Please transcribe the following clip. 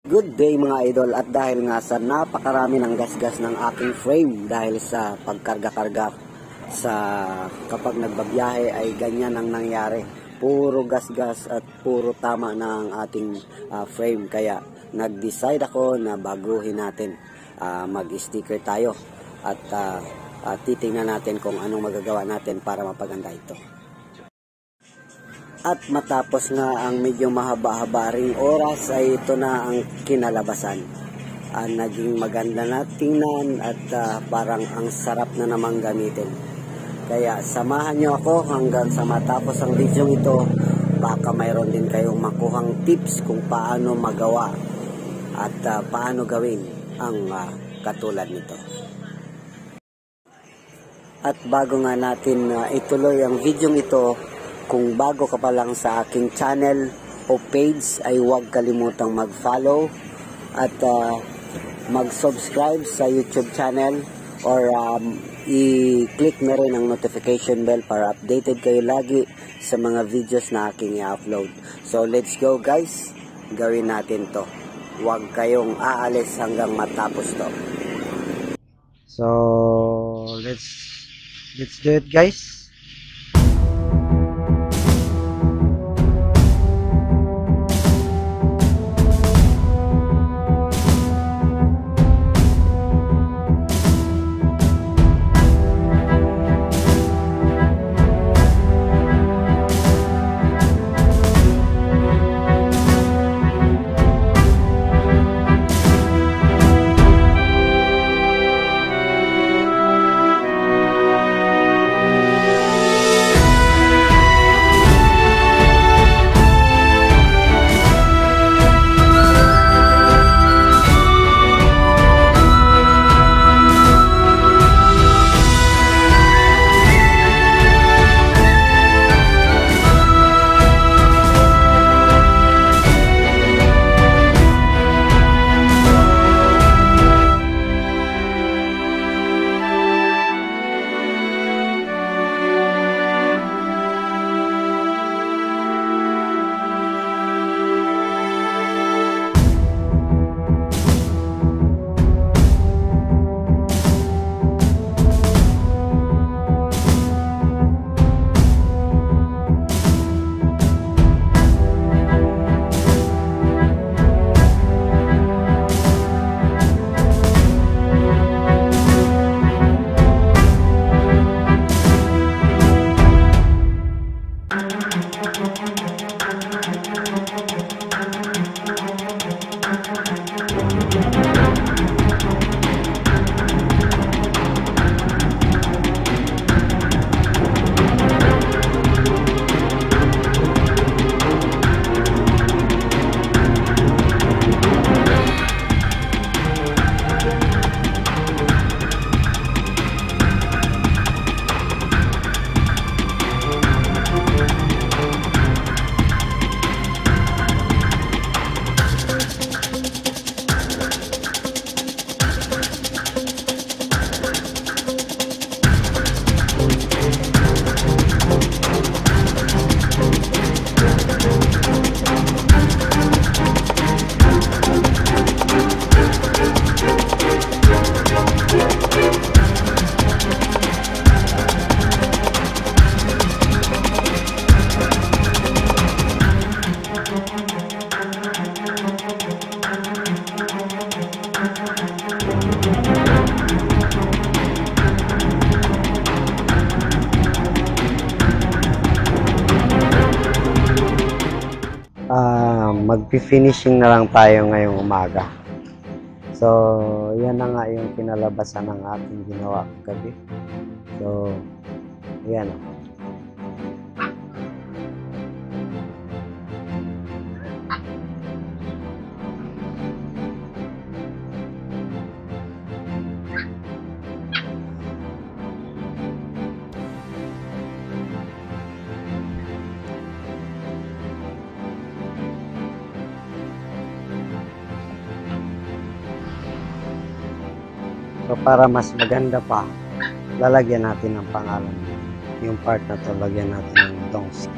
Good day mga idol, at dahil nga sa napakarami ng gasgas ng aking frame dahil sa pagkarga-karga sa kapag nagbabiyahe ay ganyan ang nangyari. Puro gasgas at puro tama na ang ating frame, kaya nag-decide ako na baguhin natin. Mag-sticker tayo at titingnan natin kung anong magagawa natin para mapaganda ito. At matapos nga ang medyo mahaba-haba ring oras ay ito na ang kinalabasan. Naging maganda na tingnan at parang ang sarap na namang gamitin. Kaya samahan nyo ako hanggang sa matapos ang video ito. Baka mayroon din kayong makuhang tips kung paano magawa at paano gawin ang katulad nito. At bago nga natin ituloy ang video ito, kung bago ka pa lang sa aking channel o page ay huwag kalimutang mag-follow at mag-subscribe sa YouTube channel or i-click na rin ang notification bell para updated kayo lagi sa mga videos na aking i-upload. So let's go guys, gawin natin to. Huwag kayong aalis hanggang matapos to. So let's do it guys. Magpi-finishing na lang tayo ngayong umaga. So, yan na nga yung kinalabasan ng ating ginawa gabi. So, yan. So para mas maganda pa, lalagyan natin ng pangalan. Yung part na to, lagyan natin ng dongs.